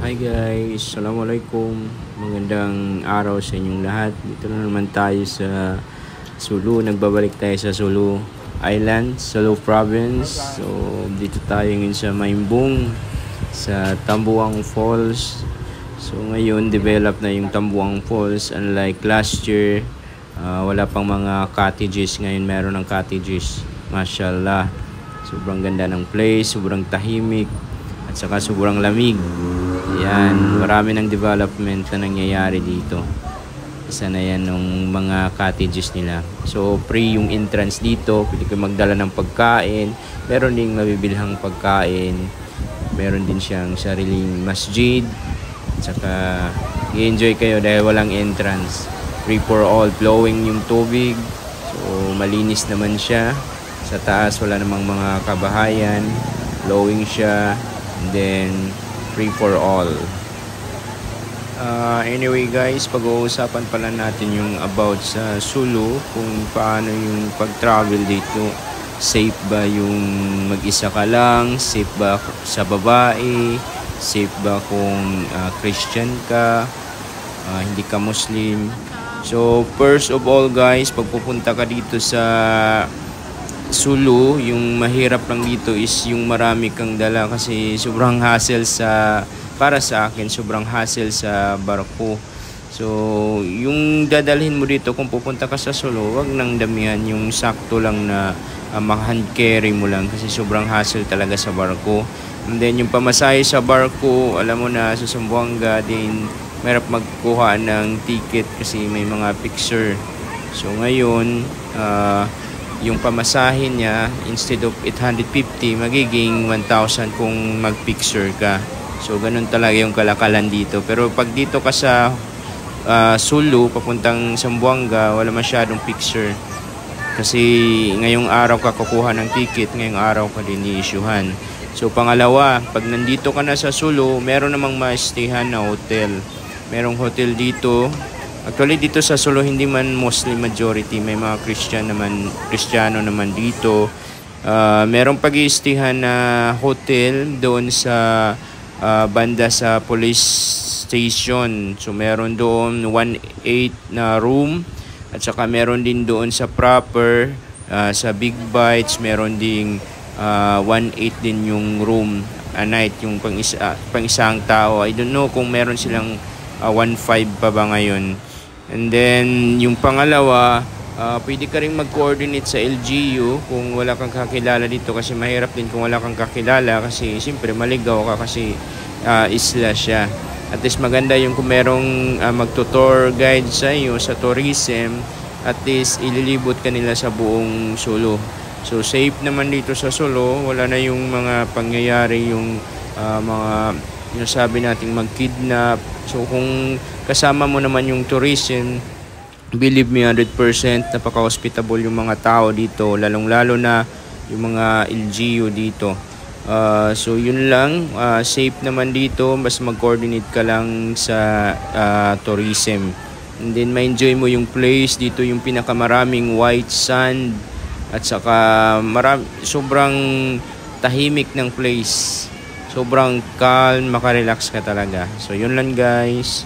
Hi guys, Assalamualaikum. Magandang araw sa inyong lahat. Dito na naman tayo sa Sulu. Nagbabalik tayo sa Sulu Island, Sulu Province. So dito tayo ngayon sa Maimbung, sa Tambuang Falls. So ngayon develop na yung Tambuang Falls. Unlike last year, wala pang mga cottages. Ngayon meron ng cottages. Mashallah. Sobrang ganda ng place, sobrang tahimik, at saka sobrang lamig. Yan, marami ng development na nangyayari dito. Isa na yan ng mga cottages nila. So free yung entrance dito, pwede kayo magdala ng pagkain, meron ding mabibilhang pagkain, meron din siyang sariling masjid, at saka i-enjoy kayo dahil walang entrance. Free for all, flowing yung tubig, so malinis naman siya. Sa taas wala namang mga kabahayan, flowing siya, and then free for all. Anyway guys, pag-uusapan pala natin yung about sa Sulu, kung paano yung pag-travel dito. Safe ba yung mag-isa ka lang? Safe ba sa babae? Safe ba kung Christian ka? Hindi ka Muslim? So first of all guys, pag pupunta ka dito sa Sulu, yung mahirap lang dito is yung marami kang dala, kasi sobrang hassle para sa akin, sobrang hassle sa barko. So yung dadalhin mo dito kung pupunta ka sa Sulu, wag nang damihan, yung sakto lang na hand carry mo lang, kasi sobrang hassle talaga sa barko. And then yung pamasahe sa barko, alam mo na, sa Zamboanga din mahirap magkuha ng ticket kasi may mga picture. So ngayon yung pamasahin niya, instead of 850, magiging 1,000 kung mag-picture ka. So ganun talaga yung kalakalan dito. Pero pag dito ka sa Sulu, papuntang Zamboanga, wala masyadong picture. Kasi ngayong araw ka kukuha ng ticket, ngayong araw ka din i-issuehan. So pangalawa, pag nandito ka na sa Sulu, meron namang ma-stayhan na hotel. Merong hotel dito. Actually dito sa Sulu hindi man Muslim majority, may mga Kristiyano naman dito. Merong pag-iistihan na hotel doon sa banda sa police station. So meron doon 1.8 na room, at saka meron din doon sa proper sa Big Bites, meron ding 1.8 din yung room a night, yung pang isang tao. I don't know kung meron silang 1.5 pa ba ngayon. And then yung pangalawa, pwede ka rin mag-coordinate sa LGU kung wala kang kakilala dito, kasi mahirap din kung wala kang kakilala, kasi siyempre maligaw ka, kasi isla siya. At least maganda yung kung merong magtutour guide sa iyo sa tourism, at least ililibot ka nila sa buong Sulu. So safe naman dito sa Sulu, wala na yung mga pangyayari, yung mga yung sabi nating mag-kidnap. So kung kasama mo naman yung tourism, believe me 100%, napaka-hospitable yung mga tao dito, lalong-lalo na yung mga LGU dito. So yun lang, safe naman dito, mas mag-coordinate ka lang sa tourism. And then ma-enjoy mo yung place dito, yung pinakamaraming white sand, at saka sobrang tahimik ng place. Sobrang calm, makarelax ka talaga. So yun lang guys.